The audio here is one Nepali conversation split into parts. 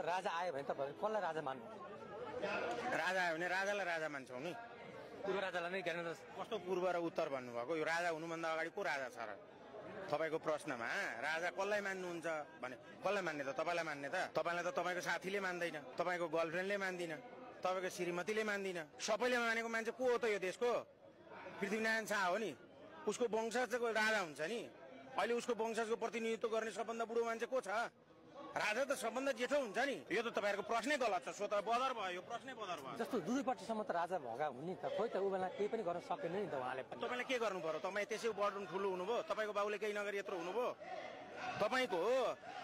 राजा आयो भने तपाईहरु कसलाई राजा मान्नु? राजा आयो भने राजालाई राजा मान्छौँ नि। पूर्व राजालाई नै ज्ञान कस्तो पूर्व र उत्तर भन्नुभएको? यो राजा हुनुभन्दा अगाडि को राजा छ र? तपाईको प्रश्नमा राजा कसलाई मान्नुहुन्छ भने कसलाई मान्ने त? तपाईँलाई मान्ने त? तपाईँलाई त तपाईँको साथीले मान्दैन, तपाईँको गर्लफ्रेन्डले मान्दिन, तपाईँको श्रीमतीले मान्दिन। सबैले मानेको मान्छे को हो त यो देशको? पृथ्वीनारायण शाह हो नि। उसको वंशजको राजा हुन्छ नि। अहिले उसको वंशजको प्रतिनिधित्व गर्ने सबभन्दा बुढो मान्छे को छ? राजा त सबभन्दा जेठो हुन्छ नि। यो त तपाईँहरूको प्रश्नै गलत छ। सो त बदर भयो, यो प्रश्नै बदर भयो। जस्तो दुईपट्टिसम्म त राजा भगा हुने त, खोइ त उ बेला केही पनि गर्न सकेन नि त उहाँले। तपाईँले के गर्नु पर्यो? तपाईँ त्यसै बढ्नु ठुलो हुनुभयो, तपाईँको बाबुले केही नगरी यत्रो हुनुभयो, तपाईँको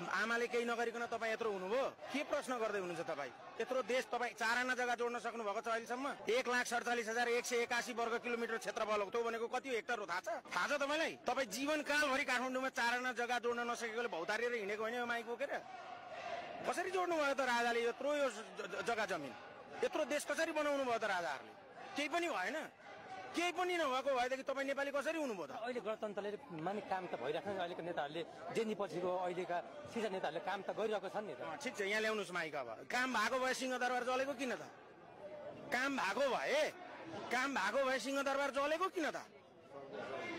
आमाले केही नगरिकन तपाईँ यत्रो हुनुभयो। के प्रश्न गर्दै हुनुहुन्छ तपाईँ? यत्रो देश तपाईँ 4 आना जग्गा जोड्न सक्नु भएको छ अहिलेसम्म? 1,47,181 वर्ग किलोमिटर क्षेत्रफल हो। त्यो भनेको कति हेक्टर हो थाहा छ? थाहा छ तपाईँलाई? तपाईँ जीवनकालभरि काठमाडौँमा 4 आना जग्गा जोड्न नसकेकोले भौतारिएर हिँडेको होइन माइक बोकेर? कसरी जोड्नु भयो त राजाले यत्रो यो जग्गा जमिन? यत्रो देश कसरी बनाउनु भयो त राजाहरूले? केही पनि भएन। केही पनि नभएको भएदेखि तपाईँ नेपाली कसरी हुनुभयो त? अहिले गणतन्त्रले माने काम त भइरहेको छ। अहिलेको नेताहरूले जेनी पछिको अहिलेका सिजा नेताहरूले काम त गरिरहेको छन् नि त। ठिक छ, यहाँ ल्याउनुहोस् माइक। अब काम भएको भए सिंहदरबार जलेको किन त? काम भएको भए सिंहदरबार जलेको किन त?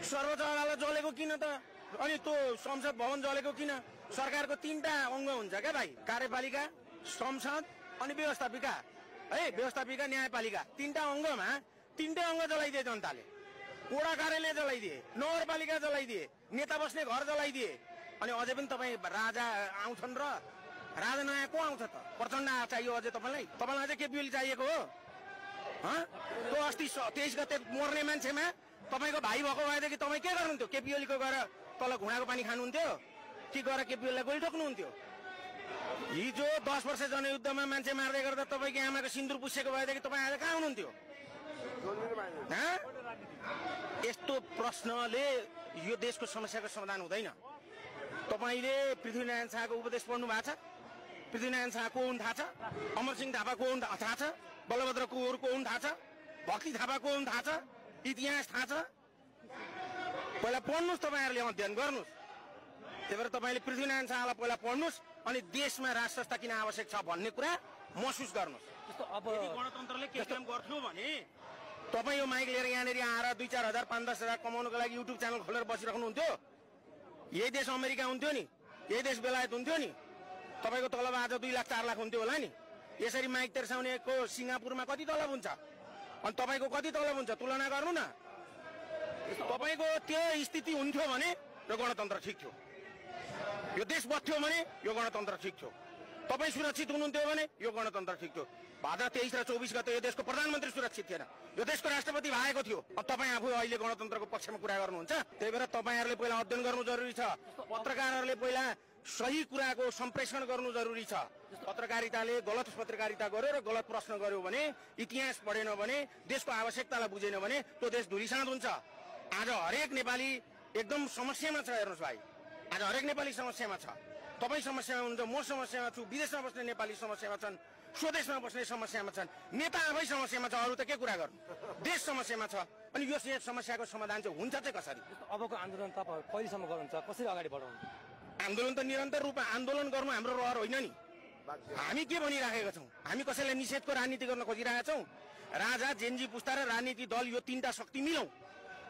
सर्वोच्च अदालत जलेको किन त? अनि त्यो संसद भवन जलेको किन? सरकारको 3टा अङ्ग हुन्छ क्या भाइ, कार्यपालिका, संसद अनि व्यवस्थापिका। है, व्यवस्थापिका, न्यायपालिका, 3टा अङ्गमा 3टै अङ्ग जलाइदिए जनताले। वडा कार्यालय जलाइदिए, नगरपालिका जलाइदिए, नेता बस्ने घर जलाइदिए। अनि अझै पनि तपाईँ राजा आउँछन् र राजा नयाँ को आउँछ त? प्रचण्ड चाहियो अझै तपाईँलाई? तपाईँलाई अझै केपी ओली चाहिएको हो? त्यो अस्ति 23 गते मर्ने मान्छेमा तपाईँको भाइ भएको भएदेखि तपाईँ के गर्नुहुन्थ्यो? केपी ओलीको गएर तल घुँडाको पानी खानुहुन्थ्यो कि गएर केपी ओलीलाई गोली ठोक्नुहुन्थ्यो? हिजो 10 वर्ष जनयुद्धमा मान्छे मार्दै गर्दा तपाईँको आमाको सिन्दुर पुसेको भएदेखि तपाईँ आज कहाँ हुनुहुन्थ्यो? यस्तो प्रश्नले यो देशको समस्याको समाधान हुँदैन। तपाईँले पृथ्वीनारायण शाहको उपदेश पढ्नु भएको छ? पृथ्वीनारायण शाह को हुन् थाहा छ? अमरसिंह थापा को हुन् थाहा छ? बलभद्र कुँवर को हुन् थाहा छ? भक्ति थापा को हुन् थाहा छ? इतिहास थाहा छ? पहिला पढ्नुहोस्, तपाईँहरूले अध्ययन गर्नुहोस्। त्यही भएर तपाईँले पृथ्वीनारायण शाहलाई पहिला पढ्नुहोस् अनि देशमा राज संस्था किन आवश्यक छ भन्ने कुरा महसुस गर्नुहोस्। जस्तो अब गणतन्त्रले के काम गर्थ्यो भने तपाईँ यो माइक लिएर यहाँनिर आएर 2-4 हजार 5-10 हजार कमाउनको लागि युट्युब च्यानल खोलेर बसिराख्नुहुन्थ्यो? यही देश अमेरिका हुन्थ्यो नि? यही देश बेलायत हुन्थ्यो नि? तपाईँको तलब आज 2 लाख 4 लाख हुन्थ्यो होला नि? यसरी माइक तेर्साउनेको सिङ्गापुरमा कति तलब हुन्छ अनि तपाईँको कति तलब हुन्छ? तुलना गर्नु न। तपाईँको त्यो स्थिति हुन्थ्यो भने यो गणतन्त्र ठिक थियो। यो देश बच्थ्यो भने यो गणतन्त्र ठिक थियो। तपाईँ सुरक्षित हुनुहुन्थ्यो भने यो गणतन्त्र ठिक थियो। भाद्र 23 र 24 गते यो देशको प्रधानमन्त्री सुरक्षित थिएन, यो देशको राष्ट्रपति भएको थियो। अब तपाईँ आफू अहिले गणतन्त्रको पक्षमा कुरा गर्नुहुन्छ। त्यही भएर तपाईँहरूले पहिला अध्ययन गर्नु जरुरी छ। पत्रकारहरूले पहिला सही कुराको सम्प्रेषण गर्नु जरुरी छ। पत्रकारिताले गलत पत्रकारिता गर्यो र गलत प्रश्न गर्यो भने, इतिहास पढेन भने, देशको आवश्यकतालाई बुझेन भने त्यो देश धुलिसात हुन्छ। आज हरेक नेपाली एकदम समस्यामा छ। हेर्नुहोस् भाइ, आज हरेक नेपाली समस्यामा छ। तपाईँ समस्यामा हुनुहुन्छ, म समस्यामा छु, विदेशमा बस्ने नेपाली समस्यामा छन्, स्वदेशमा बस्ने समस्यामा छन्, नेता आफै समस्यामा छ। अरू त के कुरा गर्नु? देश समस्यामा छ। अनि यो समस्याको समाधान चाहिँ हुन्छ चाहिँ कसरी? अबको आन्दोलन तपाईँ कहिलेसम्म गर्नुहुन्छ? कसरी अगाडि बढाउनु? आन्दोलन त निरन्तर रूपमा आन्दोलन गर्नु हाम्रो रहर होइन नि। हामी के भनिराखेका छौँ? हामी कसैलाई निषेधको राजनीति गर्न खोजिरहेका छौँ? राजा, जेनजी पुस्ता र राजनीति दल यो 3टा शक्ति मिलौँ,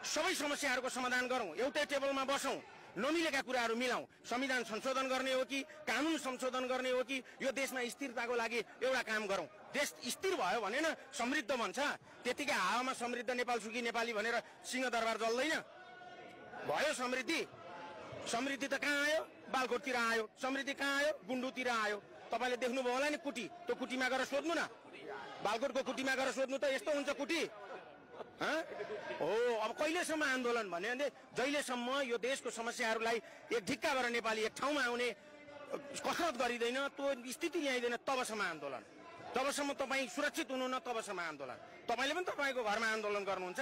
सबै समस्याहरूको समाधान गरौँ, एउटै टेबलमा बसौँ, नमिलेका कुराहरू मिलाउँ। संविधान संशोधन गर्ने हो कि कानुन संशोधन गर्ने हो कि यो देशमा स्थिरताको लागि एउटा काम गरौँ। देश स्थिर भयो भने न समृद्ध बन्छ। त्यतिकै हावामा समृद्ध नेपाल सुखी नेपाली भनेर सिंहदरबार जल्दैन। भयो समृद्धि? समृद्धि त कहाँ आयो? बालकोटतिर आयो। समृद्धि कहाँ आयो? गुन्डुतिर आयो। तपाईँले देख्नुभयो होला नि कुटी, त्यो कुटीमा गएर सोध्नु न। बालकोटको कुटीमा गएर सोध्नु त यस्तो हुन्छ कुटी। हो, अब कहिलेसम्म आन्दोलन भने जहिलेसम्म यो देशको समस्याहरूलाई एक ढिक्का गरेर नेपाली एक ठाउँमा आउने कसरत गरिँदैन, त्यो स्थिति ल्याइँदैन, तबसम्म आन्दोलन। जबसम्म तपाईँ सुरक्षित हुनुहुन्न तबसम्म आन्दोलन। तपाईँले पनि तपाईँको घरमा आन्दोलन गर्नुहुन्छ।